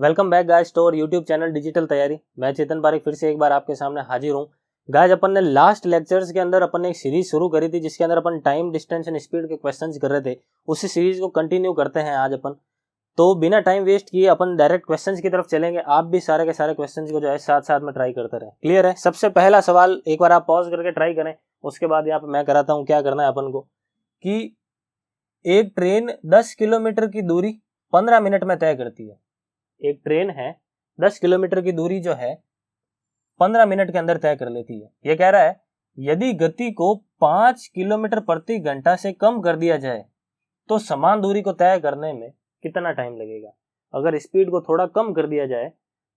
Welcome back guys to और YouTube channel digital तैयारी। मैं चेतन पारिक फिर से एक बार आपके सामने हाजिर हूँ। गाइस अपन ने लास्ट लेक्चर्स के अंदर अपन ने एक सीरीज शुरू करी थी जिसके अंदर अपन टाइम, डिस्टेंस एंड स्पीड के क्वेश्चंस कर रहे थे। उसी सीरीज को कंटिन्यू करते हैं आज अपन। तो बिना टाइम वेस्ट किए अपन डायरेक्ट क्वेश्चंस की तरफ चलेंगे। आप भी सारे के सारे क्वेश्चंस को जो है साथ साथ में ट्राई करते रहे। क्लियर है? सबसे पहला सवाल एक बार आप पॉज करके ट्राई करें, उसके बाद यहाँ पे मैं कराता हूँ क्या करना है अपन को। कि एक ट्रेन 10 किलोमीटर की दूरी 15 मिनट में तय करती है। एक ट्रेन है 10 किलोमीटर की दूरी जो है 15 मिनट के अंदर तय कर लेती है। यह कह रहा है यदि गति को 5 किलोमीटर प्रति घंटा से कम कर दिया जाए तो समान दूरी को तय करने में कितना टाइम लगेगा। अगर स्पीड को थोड़ा कम कर दिया जाए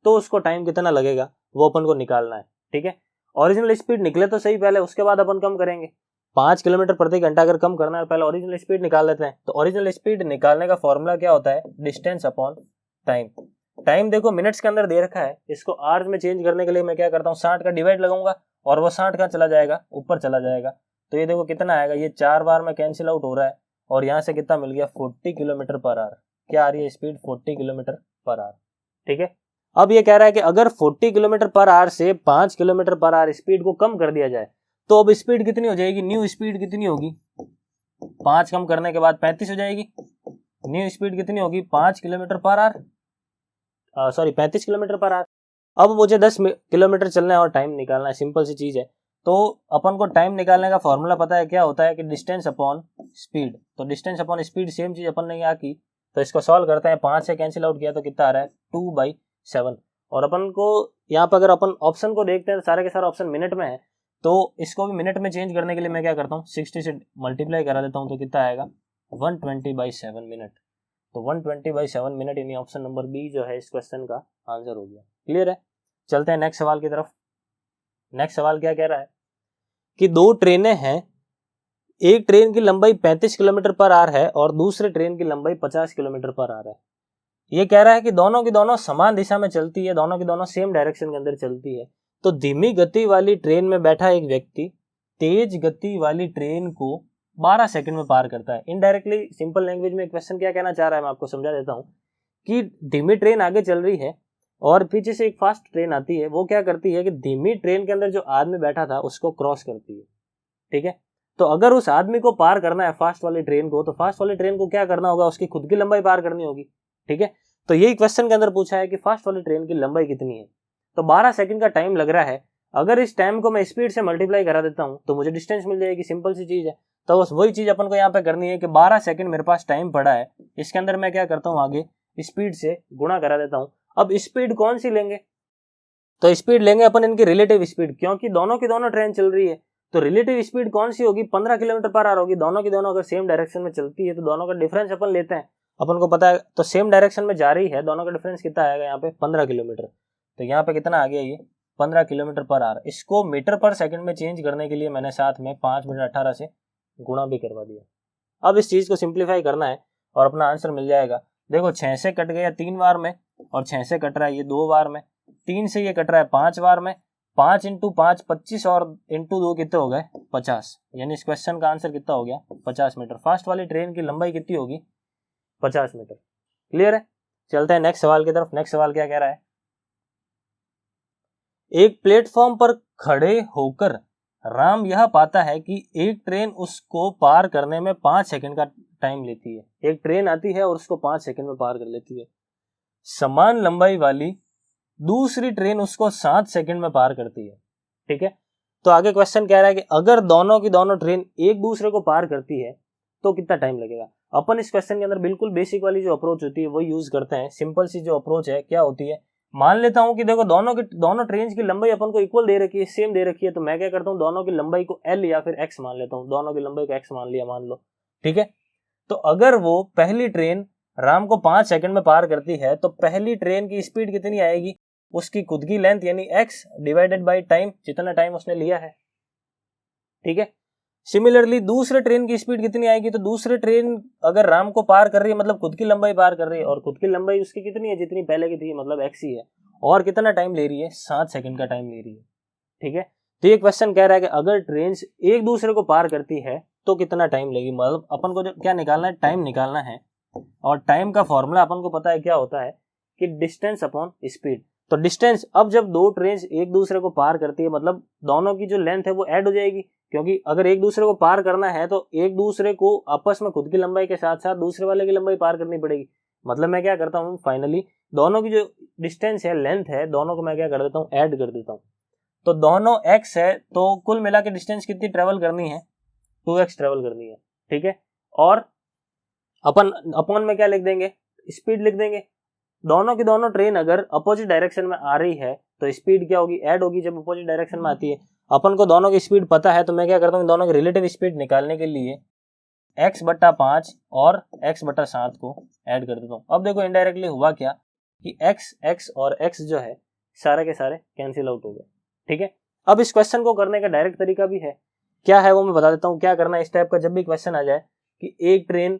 तो उसको टाइम कितना लगेगा वो अपन को निकालना है। ठीक है, ओरिजिनल स्पीड निकले तो सही पहले, उसके बाद अपन कम करेंगे। 5 किलोमीटर प्रति घंटा अगर कम करना है पहले ओरिजिनल स्पीड निकाल लेते हैं। तो ओरिजिनल स्पीड निकालने का फॉर्मूला क्या होता है? Distance upon time. टाइम देखो मिनट्स के अंदर दे रखा है, इसको आवर्स में चेंज करने के लिए मैं क्या करता हूँ 60 का डिवाइड लगाऊंगा और वो 60 का चला जाएगा ऊपर चला जाएगा। तो ये देखो कितना आएगा, ये 4 बार में कैंसिल आउट हो रहा है और यहाँ से कितना मिल गया 40 किलोमीटर पर आवर। क्या आ रही है स्पीड? 40 kilometre per hour. ठीक है, अब ये कह रहा है कि अगर 40 किलोमीटर पर आवर से 5 किलोमीटर पर आवर स्पीड को कम कर दिया जाए तो अब स्पीड कितनी हो जाएगी? न्यू स्पीड कितनी होगी? 5 कम करने के बाद 35 हो जाएगी। न्यू स्पीड कितनी होगी? 5 kilometre per hour, 35 kilometre per hour. अब मुझे 10 किलोमीटर चलना है और टाइम निकालना है। सिंपल सी चीज है। तो अपन को टाइम निकालने का फॉर्मूला पता है क्या होता है कि डिस्टेंस अपॉन स्पीड। तो डिस्टेंस अपॉन स्पीड सेम चीज अपन ने यहाँ की, तो इसको सॉल्व करते हैं। 5 से कैंसिल आउट किया तो कितना आ रहा है? 2/7। और अपन को यहाँ पर अगर अपन ऑप्शन को देखते हैं तो सारे के सारे ऑप्शन मिनट में है, तो इसको भी मिनट में चेंज करने के लिए मैं क्या करता हूँ 60 से मल्टीप्लाई करा देता हूँ। तो कितना आएगा? 120/7 मिनट। तो 120/7 मिनट यानी ऑप्शन नंबर बी जो है इस क्वेश्चन का आंसर हो गया। क्लियर है? चलते हैं नेक्स्ट सवाल की तरफ। नेक्स्ट सवाल क्या कह रहा है कि दो ट्रेनें हैं, एक ट्रेन की लंबाई 35 किलोमीटर पर आवर है और दूसरे ट्रेन की लंबाई 50 किलोमीटर पर आवर है। ये कह रहा है कि दोनों की दोनों समान दिशा में चलती है, दोनों की दोनों सेम डायरेक्शन के अंदर चलती है। तो धीमी गति वाली ट्रेन में बैठा एक व्यक्ति तेज गति वाली ट्रेन को 12 सेकंड में पार करता है। इनडायरेक्टली सिंपल लैंग्वेज में क्वेश्चन क्या कहना चाह रहा है मैं आपको समझा देता हूँ कि धीमी ट्रेन आगे चल रही है और पीछे से एक फास्ट ट्रेन आती है। वो क्या करती है कि धीमी ट्रेन के अंदर जो आदमी बैठा था उसको क्रॉस करती है। ठीक है, तो अगर उस आदमी को पार करना है फास्ट वाली ट्रेन को, तो फास्ट वाली ट्रेन को क्या करना होगा? उसकी खुद की लंबाई पार करनी होगी। ठीक है, तो यही क्वेश्चन के अंदर पूछा है कि फास्ट वाली ट्रेन की लंबाई कितनी है। तो 12 सेकंड का टाइम लग रहा है। अगर इस टाइम को मैं स्पीड से मल्टीप्लाई करा देता हूं तो मुझे डिस्टेंस मिल जाएगी। सिंपल सी चीज है। तो बस वही चीज अपन को यहाँ पे करनी है कि 12 सेकंड मेरे पास टाइम पड़ा है, इसके अंदर मैं क्या करता हूँ आगे स्पीड से गुणा करा देता हूँ। अब स्पीड कौन सी लेंगे? तो स्पीड लेंगे अपन इनकी रिलेटिव स्पीड, क्योंकि दोनों की दोनों ट्रेन चल रही है। तो रिलेटिव स्पीड कौन सी होगी? 15 किलोमीटर पर आवर होगी। दोनों की दोनों अगर सेम डायरेक्शन में चलती है तो दोनों का डिफरेंस अपन लेते हैं। अपन को पता है तो सेम डायरेक्शन में जा रही है, दोनों का डिफरेंस कितना आएगा यहाँ पे? 15 किलोमीटर। तो यहाँ पे कितना आ गया? ये 15 किलोमीटर पर आवर। इसको मीटर पर सेकंड में चेंज करने के लिए मैंने साथ में 5 मिनट 18 से गुणा भी करवा दिया। अब इस चीज को सिंप्लीफाई करना है और अपना आंसर मिल जाएगा। देखो 6 से कट गया 3 बार में और 6 से कट रहा है ये 2 बार में, 3 से ये कट रहा है 5 बार में। 5 × 5 25 और इंटू 2 कितने हो गए? 50। यानी इस क्वेश्चन का आंसर कितना हो गया? 50 मीटर। फास्ट वाली ट्रेन की लंबाई कितनी होगी? 50 मीटर। क्लियर है? चलते हैं नेक्स्ट सवाल की तरफ। नेक्स्ट सवाल क्या कह रहा है? एक प्लेटफॉर्म पर खड़े होकर राम यह पाता है कि एक ट्रेन उसको पार करने में 5 सेकंड का टाइम लेती है। एक ट्रेन आती है और उसको 5 सेकंड में पार कर लेती है। समान लंबाई वाली दूसरी ट्रेन उसको 7 सेकंड में पार करती है। ठीक है, तो आगे क्वेश्चन कह रहा है कि अगर दोनों की दोनों ट्रेन एक दूसरे को पार करती है तो कितना टाइम लगेगा। अपन इस क्वेश्चन के अंदर बिल्कुल बेसिक वाली जो अप्रोच होती है वो यूज करते हैं। सिंपल सी जो अप्रोच है क्या होती है, मान लेता हूं कि देखो दोनों ट्रेन की लंबाई अपन को इक्वल दे रखी है, सेम दे रखी है। तो मैं क्या करता हूं दोनों की लंबाई को L या फिर X मान लेता हूं। दोनों की लंबाई को X मान लिया, मान लो। ठीक है, तो अगर वो पहली ट्रेन राम को 5 सेकंड में पार करती है तो पहली ट्रेन की स्पीड कितनी आएगी? उसकी खुद की लेंथ यानी x डिवाइडेड बाय टाइम, जितना टाइम उसने लिया है। ठीक है, सिमिलरली दूसरे ट्रेन की स्पीड कितनी आएगी? तो दूसरे ट्रेन अगर राम को पार कर रही है मतलब खुद की लंबाई पार कर रही है, और खुद की लंबाई उसकी कितनी है? जितनी पहले की थी, मतलब x ही है। और कितना टाइम ले रही है? 7 सेकंड का टाइम ले रही है। ठीक है, तो ये क्वेश्चन कह रहा है कि अगर ट्रेन एक दूसरे को पार करती है तो कितना टाइम लेगी। मतलब अपन को जो क्या निकालना है? टाइम निकालना है। और टाइम का फॉर्मूला अपन को पता है क्या होता है कि डिस्टेंस अपॉन स्पीड। तो डिस्टेंस, अब जब दो ट्रेन एक दूसरे को पार करती है मतलब दोनों की जो लेंथ है वो ऐड हो जाएगी, क्योंकि अगर एक दूसरे को पार करना है तो एक दूसरे को आपस में खुद की लंबाई के साथ साथ दूसरे वाले की लंबाई पार करनी पड़ेगी। मतलब मैं क्या करता हूँ, फाइनली दोनों की जो डिस्टेंस है, लेंथ है, दोनों को मैं क्या कर देता हूँ, ऐड कर देता हूँ। तो दोनों x है, तो कुल मिला के डिस्टेंस कितनी ट्रेवल करनी है, 2x ट्रेवल करनी है। ठीक है, और अपन में क्या लिख देंगे, स्पीड लिख देंगे। दोनों की दोनों ट्रेन अगर अपोजिट डायरेक्शन में आ रही है तो स्पीड क्या होगी, ऐड होगी जब अपोजिट डायरेक्शन में आती है। अपन को दोनों की स्पीड पता है, तो मैं क्या करता हूँ, दोनों की रिलेटिव स्पीड निकालने के लिए x/5 और x/7 को ऐड कर देता हूँ। अब देखो इनडायरेक्टली हुआ क्या कि x और x जो है सारे के सारे कैंसिल आउट हो गए। ठीक है, अब इस क्वेश्चन को करने का डायरेक्ट तरीका भी है, क्या है वो मैं बता देता हूँ। क्या करना है इस टाइप का, जब भी क्वेश्चन आ जाए कि एक ट्रेन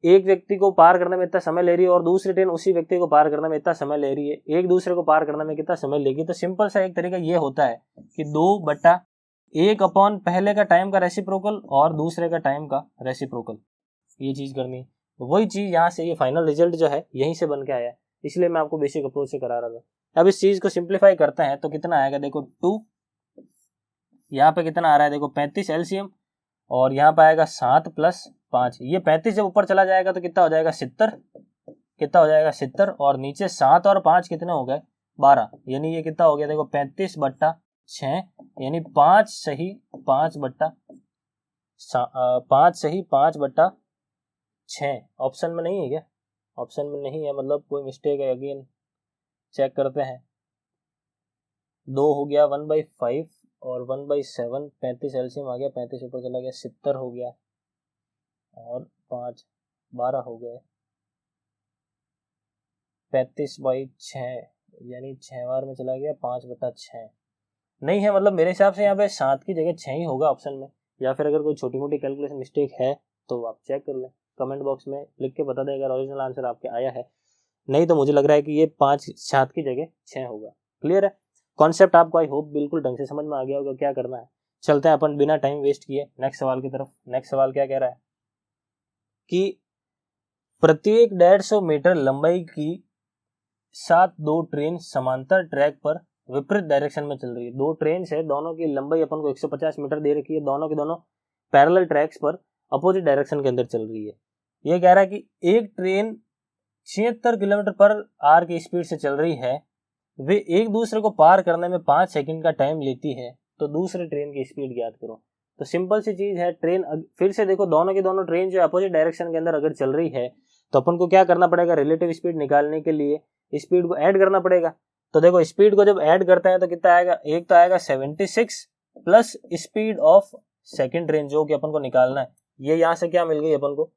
एक व्यक्ति को पार करने में इतना समय ले रही है और दूसरी ट्रेन उसी व्यक्ति को पार करने में इतना समय ले रही है, एक दूसरे को पार करने में कितना समय लेगी, तो सिंपल सा एक तरीका ये होता है कि 2/1 अपॉन पहले का टाइम का रेसिप्रोकल और दूसरे का टाइम का रेसिप्रोकल, ये चीज करनी है। तो वही चीज यहाँ से ये फाइनल रिजल्ट जो है यहीं से बन के आया है, इसलिए मैं आपको बेसिक अप्रोच से करा रहा था। अब इस चीज को सिंप्लीफाई करते हैं तो कितना आएगा, देखो 2, यहाँ पे कितना आ रहा है, देखो 35 एलसीएम, और यहाँ पे आएगा 7 + 5, ये 35 जब ऊपर चला जाएगा तो कितना हो जाएगा 70, कितना हो जाएगा 70, और नीचे 7 और 5 कितने हो गए 12, यानी ये कितना हो गया, देखो 35/6, यानी 5 सही 5/6 ऑप्शन में नहीं है क्या, ऑप्शन में नहीं है मतलब कोई मिस्टेक है, अगेन चेक करते हैं। 2 हो गया 1/5 और 1/7, 35 एलसीएम आ गया, 35 ऊपर चला गया 70 हो गया, और 5 12 हो गए, 35/6 यानी 6 बार में चला गया 5/6 नहीं है, मतलब मेरे हिसाब से यहाँ पे 7 की जगह 6 ही होगा ऑप्शन में, या फिर अगर कोई छोटी मोटी कैलकुलेशन मिस्टेक है तो आप चेक कर लें, कमेंट बॉक्स में लिख के बता दें अगर ओरिजिनल आंसर आपके आया है, नहीं तो मुझे लग रहा है कि ये 7 की जगह 6 होगा। क्लियर है, कॉन्सेप्ट आपको आई होप बिल्कुल ढंग से समझ में आ गया होगा क्या करना है। चलते हैं अपन बिना टाइम वेस्ट किए नेक्स्ट सवाल की तरफ। नेक्स्ट सवाल क्या कह रहा है कि प्रत्येक 150 मीटर लंबाई की साथ दो ट्रेन समांतर ट्रैक पर विपरीत डायरेक्शन में चल रही है। दो ट्रेन है, दोनों की लंबाई अपन को 150 मीटर दे रखी है, दोनों की दोनों पैरेलल ट्रैक्स पर अपोजिट डायरेक्शन के अंदर चल रही है। यह कह रहा है कि एक ट्रेन 76 किलोमीटर/आवर की स्पीड से चल रही है, वे एक दूसरे को पार करने में 5 सेकंड का टाइम लेती है, तो दूसरे ट्रेन की स्पीड ज्ञात करो। तो सिंपल सी चीज है, ट्रेन फिर से देखो दोनों की दोनों ट्रेन जो अपोजिट डायरेक्शन के अंदर अगर चल रही है तो अपन को क्या करना पड़ेगा, रिलेटिव स्पीड निकालने के लिए स्पीड को ऐड करना पड़ेगा। तो देखो स्पीड को जब ऐड करते हैं तो कितना आएगा, एक तो आएगा 76 plus speed of second train जो कि अपन को निकालना है, ये यहाँ से क्या मिल गई अपन को,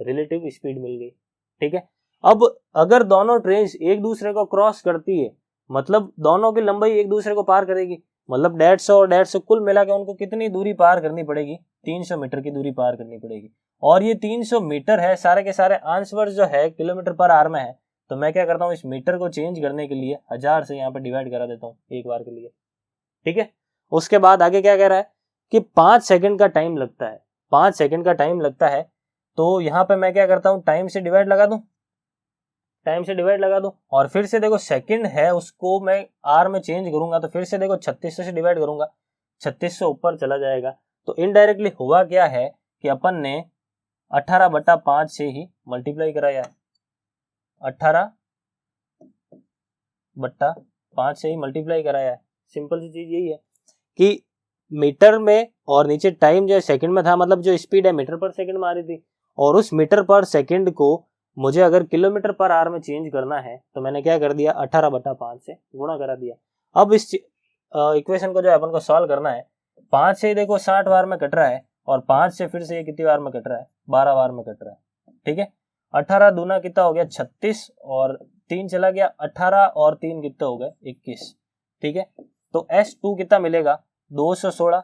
रिलेटिव स्पीड मिल गई। ठीक है, अब अगर दोनों ट्रेन एक दूसरे को क्रॉस करती है मतलब दोनों की लंबाई एक दूसरे को पार करेगी, मतलब 150 और 150 कुल मिला के उनको कितनी दूरी पार करनी पड़ेगी, 300 मीटर की दूरी पार करनी पड़ेगी। और ये 300 मीटर है, सारे के सारे आंसर जो है किलोमीटर/आवर में है, तो मैं क्या करता हूँ इस मीटर को चेंज करने के लिए 1000 से यहाँ पे डिवाइड करा देता हूँ एक बार के लिए। ठीक है, उसके बाद आगे क्या कह रहा है कि 5 सेकंड का टाइम लगता है, 5 सेकंड का टाइम लगता है, तो यहाँ पे मैं क्या करता हूँ टाइम से डिवाइड लगा दूं, टाइम से डिवाइड लगा दो, और फिर से देखो सेकंड है उसको मैं आर में चेंज करूंगा, तो फिर से देखो 3600 से डिवाइड करूंगा, 3600 ऊपर चला जाएगा। तो इनडायरेक्टली हुआ क्या है कि अपन ने 18/5 से ही मल्टीप्लाई कराया है, 18/5 से ही मल्टीप्लाई कराया है। सिंपल सी चीज यही है कि मीटर में और नीचे टाइम जो सेकंड में था, मतलब जो स्पीड है मीटर पर सेकंड में आ रही थी, और उस मीटर पर सेकंड को मुझे अगर किलोमीटर/आवर में चेंज करना है तो मैंने क्या कर दिया, 18/5 से गुणा करा दिया। अब इस इक्वेशन को जो अपन को सॉल्व करना है, 5 से देखो 60 बार में कट रहा है, और 5 से फिर से ये कितनी बार में कट रहा है, 12 बार में कट रहा है। ठीक है, 18 दूना कितना हो गया 36, और 3 चला गया, 18 और 3 कितना हो गए 21। ठीक है, तो S2 कितना मिलेगा, 216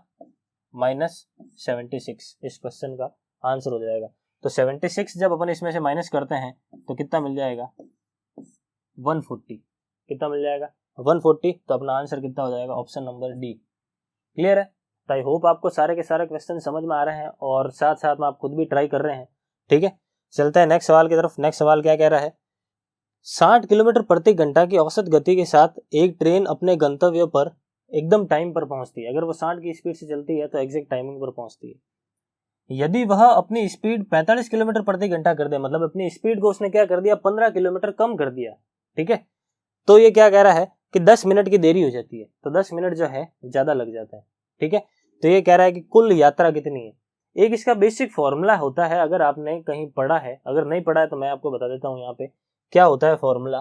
माइनस 76 इस क्वेश्चन का आंसर हो जाएगा। तो 76 जब अपन इसमें से माइनस करते हैं तो कितना मिल जाएगा, 140, कितना मिल जाएगा 140, तो अपना आंसर कितना हो जाएगा, ऑप्शन नंबर डी। क्लियर है, तो आई होप आपको सारे के सारे क्वेश्चन समझ में आ रहे हैं और साथ साथ में आप खुद भी ट्राई कर रहे हैं। ठीक है, चलते हैं नेक्स्ट सवाल की तरफ। नेक्स्ट सवाल क्या कह रहा है 60 किलोमीटर प्रति घंटा की औसत गति के साथ एक ट्रेन अपने गंतव्य पर एकदम टाइम पर पहुंचती है। अगर वो 60 की स्पीड से चलती है तो एग्जैक्ट टाइमिंग पर पहुंचती है। यदि वह अपनी स्पीड 45 किलोमीटर प्रति घंटा कर दे, मतलब अपनी स्पीड को उसने क्या कर दिया, 15 किलोमीटर कम कर दिया, ठीक है, तो ये क्या कह रहा है कि 10 मिनट की देरी हो जाती है, तो 10 मिनट जो है ज्यादा लग जाता है, ठीक है। तो ये कह रहा है कि कुल यात्रा कितनी है। एक इसका बेसिक फॉर्मूला होता है, अगर आपने कहीं पढ़ा है, अगर नहीं पढ़ा है तो मैं आपको बता देता हूँ यहाँ पे क्या होता है फॉर्मूला,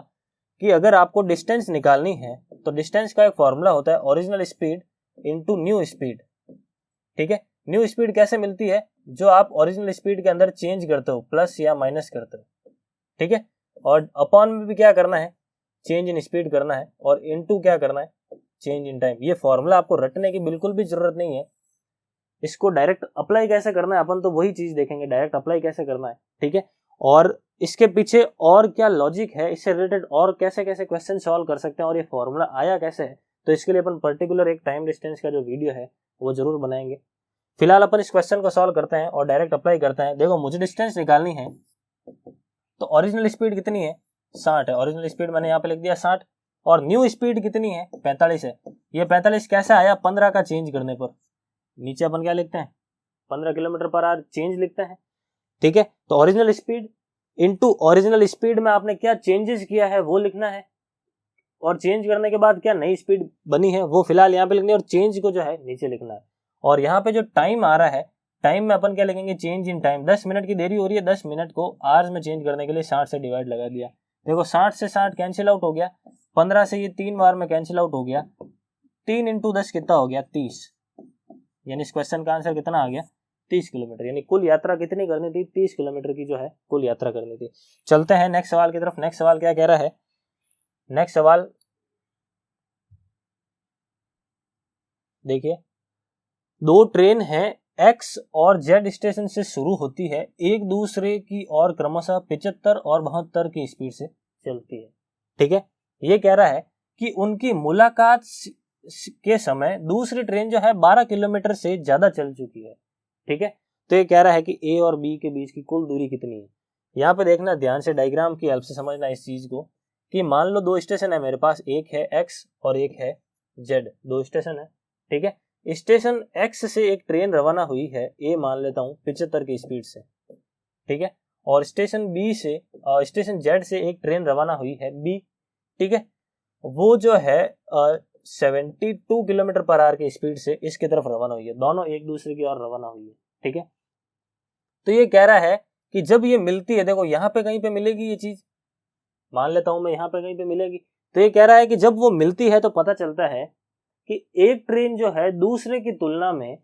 कि अगर आपको डिस्टेंस निकालनी है तो डिस्टेंस का एक फॉर्मूला होता है original speed into new speed, ठीक है। न्यू स्पीड कैसे मिलती है, जो आप ओरिजिनल स्पीड के अंदर चेंज करते हो, प्लस या माइनस करते हो, ठीक है। और अपॉन में भी क्या करना है, चेंज इन स्पीड करना है, और इनटू क्या करना है, चेंज इन टाइम। ये फॉर्मूला आपको रटने की बिल्कुल भी जरूरत नहीं है, इसको डायरेक्ट अप्लाई कैसे करना है अपन तो वही चीज देखेंगे, डायरेक्ट अप्लाई कैसे करना है, ठीक है। और इसके पीछे और क्या लॉजिक है, इससे रिलेटेड और कैसे कैसे क्वेश्चन सॉल्व कर सकते हैं, और ये फॉर्मूला आया कैसे है, तो इसके लिए अपन पर्टिकुलर एक टाइम डिस्टेंस का जो वीडियो है वो जरूर बनाएंगे। फिलहाल अपन इस क्वेश्चन को सॉल्व करते हैं और डायरेक्ट अप्लाई करते हैं। देखो मुझे डिस्टेंस निकालनी है, तो ओरिजिनल स्पीड कितनी है, 60 है, ओरिजिनल स्पीड मैंने यहाँ पे लिख दिया 60, और न्यू स्पीड कितनी है, 45 है। ये 45 कैसे आया, 15 का चेंज करने पर, नीचे अपन क्या लिखते हैं, 15 किलोमीटर पर आवर चेंज लिखते हैं, ठीक है। तो original speed into original speed में आपने क्या चेंजेस किया है वो लिखना है, और चेंज करने के बाद क्या नई स्पीड बनी है वो फिलहाल यहाँ पे लिखनी है, और चेंज को जो है नीचे लिखना है। और यहाँ पे जो टाइम आ रहा है, टाइम में अपन क्या लिखेंगे, चेंज इन टाइम। 10 मिनट की देरी हो रही है, 10 मिनट को आवर्स में चेंज करने के लिए 60 से डिवाइड लगा दिया। देखो 60 से 60 कैंसिल आउट हो गया, 15 से ये 3 बार में कैंसिल आउट हो गया, 3 इंटू 10 कितना हो गया, 30, यानी इस क्वेश्चन का आंसर कितना आ गया, 30 किलोमीटर। यानी कुल यात्रा कितनी करनी थी, 30 किलोमीटर की जो है कुल यात्रा करनी थी। चलते हैं नेक्स्ट सवाल की तरफ। नेक्स्ट सवाल क्या कह रहा है, नेक्स्ट सवाल देखिए, दो ट्रेन हैं एक्स और जेड स्टेशन से शुरू होती है, एक दूसरे की और क्रमशः 75 और 72 की स्पीड से चलती है, ठीक है। ये कह रहा है कि उनकी मुलाकात के समय दूसरी ट्रेन जो है 12 किलोमीटर से ज्यादा चल चुकी है, ठीक है। तो ये कह रहा है कि ए और बी के बीच की कुल दूरी कितनी है। यहाँ पे देखना ध्यान से, डायग्राम की हेल्प से समझना इस चीज को, कि मान लो दो स्टेशन है मेरे पास, एक है एक्स और एक है जेड, दो स्टेशन है, ठीक है। स्टेशन एक्स से एक ट्रेन रवाना हुई है, ए मान लेता हूं 75 की स्पीड से, ठीक है। और स्टेशन बी से स्टेशन जेड से एक ट्रेन रवाना हुई है बी, ठीक है। वो जो है 72 किलोमीटर पर आवर की स्पीड से इसकी तरफ रवाना हुई है, दोनों एक दूसरे की ओर रवाना हुई है, ठीक है। तो ये कह रहा है कि जब ये मिलती है, देखो यहाँ पे कहीं पे मिलेगी ये चीज, मान लेता हूं मैं यहाँ पे कहीं पे मिलेगी, तो ये कह रहा है कि जब वो मिलती है तो पता चलता है कि एक ट्रेन जो है दूसरे की तुलना में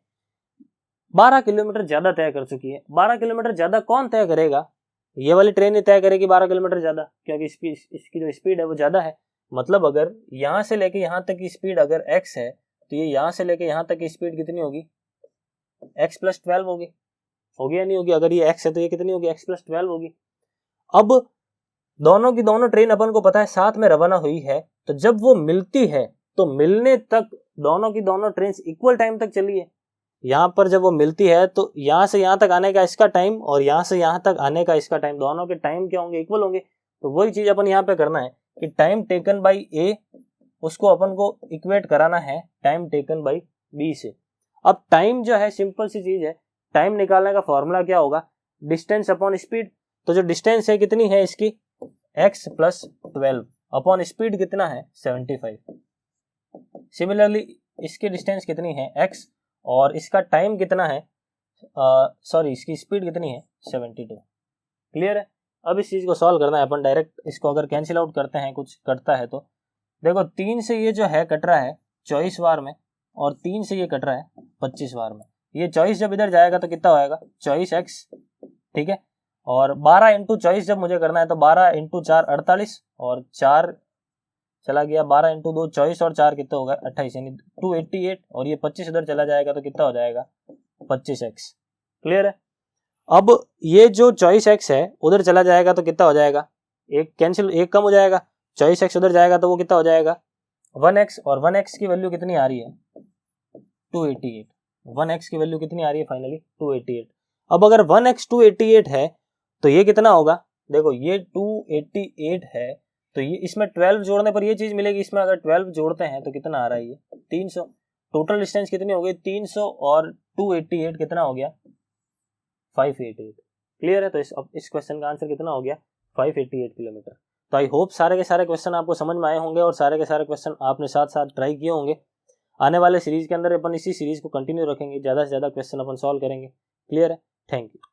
12 किलोमीटर ज्यादा तय कर चुकी है। 12 किलोमीटर ज्यादा कौन तय करेगा, ये वाली ट्रेन ही तय करेगी 12 किलोमीटर ज्यादा, क्योंकि इसकी जो स्पीड है वो ज्यादा है। मतलब अगर यहां से लेके यहां तक की स्पीड अगर x है, तो ये यहां से लेके यहां तक की स्पीड कितनी होगी, x प्लस 12 होगी या नहीं होगी। अगर ये x है तो ये कितनी होगी, x प्लस 12 होगी। अब दोनों की दोनों ट्रेन अपन को पता है साथ में रवाना हुई है, तो जब वो मिलती है तो मिलने तक दोनों की दोनों ट्रेन इक्वल टाइम तक चली है। यहाँ पर जब वो मिलती है तो यहाँ से यहाँ तक आने का इसका टाइम और यहाँ से यहाँ तक आने का इसका टाइम, दोनों के टाइम क्या होंगे, इक्वल होंगे। तो वही चीज अपन यहाँ पे करना है कि टाइम टेकन बाई ए, उसको अपन को इक्वेट कराना है टाइम टेकन बाई बी से। अब टाइम जो है सिंपल सी चीज है, टाइम निकालने का फॉर्मूला क्या होगा, डिस्टेंस अपॉन स्पीड। तो जो डिस्टेंस है कितनी है इसकी, x प्लस 12 अपॉन स्पीड कितना है 75। सिमिलरली इसकी डिस्टेंस कितनी है x, और इसका टाइम कितना है, इसकी स्पीड कितनी है 72। क्लियर है। अब इस चीज को सॉल्व करना है अपन डायरेक्ट, इसको अगर कैंसिल आउट करते हैं, कुछ कटता है तो देखो 3 से ये जो है कट रहा है 24 बार में, और 3 से ये कट रहा है 25 बार में। ये 24 जब इधर जाएगा तो कितना होएगा 24x, ठीक है। और 12 इंटू 24 जब मुझे करना है तो 12 इंटू 4 48, और 4 चला गया, 12 इंटू 2 24 और 4 कितना होगा 28, यानी 288, और ये 25 इधर चला जाएगा तो कितना हो जाएगा 25x। क्लियर है। अब ये जो 24x है उधर चला जाएगा तो कितना हो जाएगा, एक कैंसिल, एक कम हो जाएगा, 24x उधर जाएगा तो वो कितना हो जाएगा 1x, और 1x की वैल्यू कितनी आ रही है 288। 1x की वैल्यू कितनी आ रही है फाइनली 288। अब अगर 1x 288 है तो ये कितना होगा, देखो ये 288 है तो ये इसमें 12 जोड़ने पर ये चीज मिलेगी, इसमें अगर 12 जोड़ते हैं तो कितना आ रहा है, ये 300। टोटल डिस्टेंस कितनी हो गई, 300 और 288 कितना हो गया, 588। क्लियर है। तो इस क्वेश्चन का आंसर कितना हो गया, 588 किलोमीटर। तो आई होप सारे के सारे क्वेश्चन आपको समझ में आए होंगे और सारे के सारे क्वेश्चन आपने साथ साथ ट्राई किए होंगे। आने वाले सीरीज के अंदर अपन इसी सीरीज को कंटिन्यू रखेंगे, ज़्यादा से ज़्यादा क्वेश्चन अपन सॉल्व करेंगे। क्लियर है। Thank you.